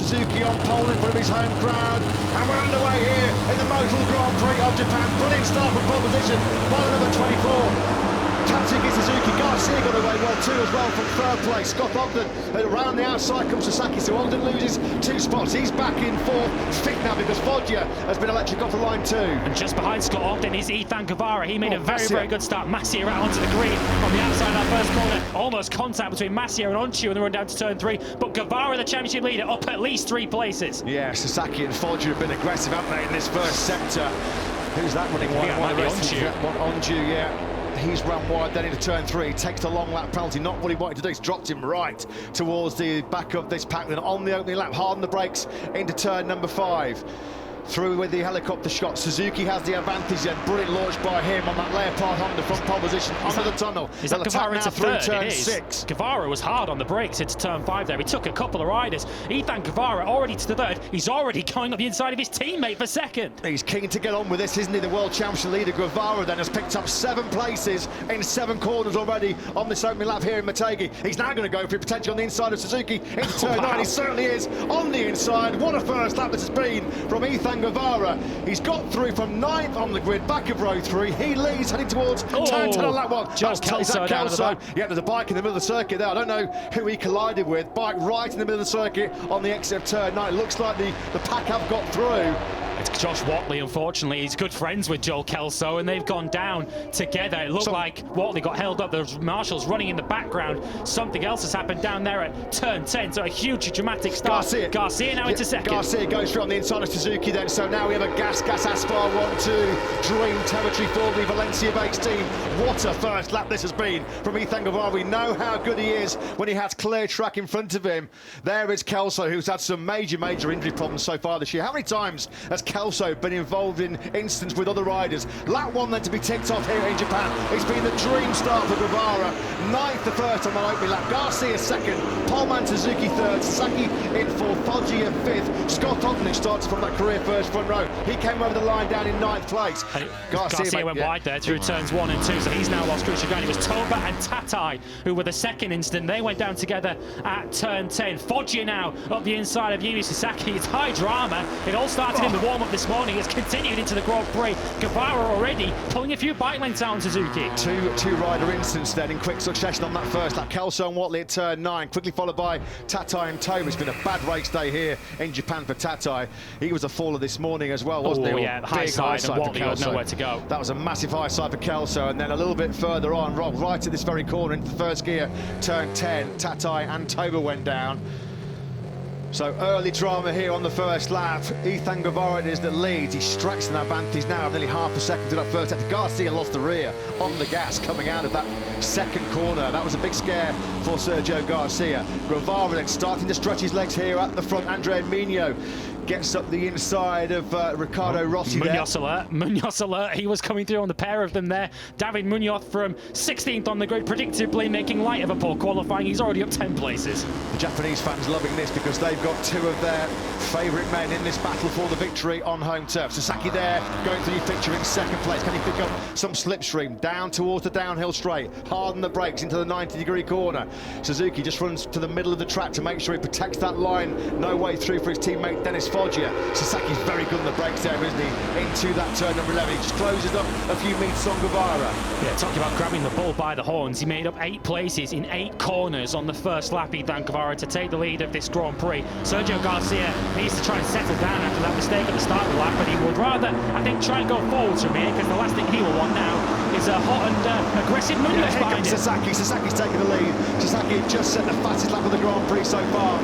Suzuki on pole in front of his home crowd. And we're underway here in the Moto3 Grand Prix of Japan. Brilliant start from pole position by the number 24. Tatsuki Suzuki. Garcia got away well too as well from third place. Scott Ogden around the outside comes Sasaki, so Ogden loses 2 spots. He's back in 4th. Thick now because Foggia has been electric off the line too. And just behind Scott Ogden is Ethan Guevara. He made a very good start. Masia out onto the green on the outside of that first corner. Almost contact between Masia and Onchu in the run down to turn 3. But Guevara, the championship leader, up at least 3 places. Yeah, Sasaki and Foggia have been aggressive, haven't they, in this first sector. Who's that running wide? Yeah, Onchu, yeah. He's run wide then into turn 3, takes the long lap penalty, not what he wanted to do. He's dropped him right towards the back of this pack. Then on the opening lap, harden the brakes into turn number 5. Through with the helicopter shot. Suzuki has the advantage then. Brilliant launch by him on that Leopard Honda front pole position under the tunnel. Is that Guevara into third? Turn 6. Guevara was hard on the brakes into turn 5 there. He took a couple of riders. Ethan Guevara already to the third. He's already going up the inside of his teammate for second. He's keen to get on with this, isn't he? The World Championship leader Guevara then has picked up 7 places in 7 corners already on this opening lap here in Motegi. He's now going to go for potential on the inside of Suzuki into turn 9. He certainly is on the inside. What a first lap this has been from Ethan Guevara. He's got through from 9th on the grid, back of row 3. He leads, heading towards turn 10 on lap 1. Joel Kelso down the back. Yeah, there's a bike in the middle of the circuit there. I don't know who he collided with. Bike right in the middle of the circuit on the exit of turn 9. It looks like the pack have got through. It's Josh Watley, unfortunately. He's good friends with Joel Kelso, and they've gone down together. It looked like Watley got held up. There's marshals running in the background. Something else has happened down there at turn 10, so a huge dramatic start. Garcia now into second. Garcia goes through on the inside of Suzuki then, so now we have a gas Aspar 1-2 dream territory for the Valencia-based team. What a first lap this has been from Ethan Guevara. We know how good he is when he has clear track in front of him. There is Kelso, who's had some major injury problems so far this year. How many times has Kelso been involved in incidents with other riders? Lap 1 then to be ticked off here in Japan. It's been the dream start for Guevara. 9th the first on the opening lap. Garcia 2nd. Poleman Suzuki 3rd. Sasaki in 4th. Foggia 5th. Scott Ogden started from that career first front row. He came over the line down in 9th place. Garcia went wide there through turns 1 and 2, so he's now lost crucial ground. It was Toba and Tatai who were the second incident. They went down together at turn 10. Foggia now up the inside of Yumi Sasaki. It's high drama. It all started in the warm-up this morning. It's continued into the Grand Prix. Guevara already pulling a few bike lengths out on Suzuki. Two rider incidents then in quick succession on that first lap. Kelso and Watley at turn 9, quickly followed by Tatai and Toba. It's been a bad race day here in Japan for Tatai. He was a faller this morning as well, wasn't he? Yeah, high side, and Watley had nowhere to go. That was a massive high side for Kelso, and then a little bit further on, right at this very corner into the first gear, turn 10, Tatai and Toba went down. So early drama here on the first lap. Ethan Guevara is that leads. He's stretched an advantage now of nearly half a second to that first sector. Garcia lost the rear on the gas coming out of that second corner. That was a big scare for Sergio Garcia. Guevara then starting to stretch his legs here at the front. Andrea Mino gets up the inside of Ricardo Rossi Munoz alert. He was coming through on the pair of them there. David Munoz from 16th on the grid, predictably making light of a poor qualifying. He's already up 10 places. The Japanese fans loving this because they've got 2 of their favourite men in this battle for the victory on home turf. Sasaki there going through the picture in 2nd place. Can he pick up some slipstream down towards the downhill straight? Harden the brakes into the 90-degree corner. Suzuki just runs to the middle of the track to make sure he protects that line. No way through for his teammate Dennis Foggia. Sasaki's very good on the brakes there, isn't he? Into that turn number 11. He just closes up a few meters on Guevara. Yeah, talking about grabbing the bull by the horns. He made up 8 places in 8 corners on the first lap, Ethan Guevara, to take the lead of this Grand Prix. Sergio Garcia needs to try and settle down after that mistake at the start of the lap, but he would rather, I think, try and go forwards from here, because the last thing he will want now is a hot and aggressive Munoz behind him. Sasaki's taking the lead. Sasaki just set the fastest lap of the Grand Prix so far.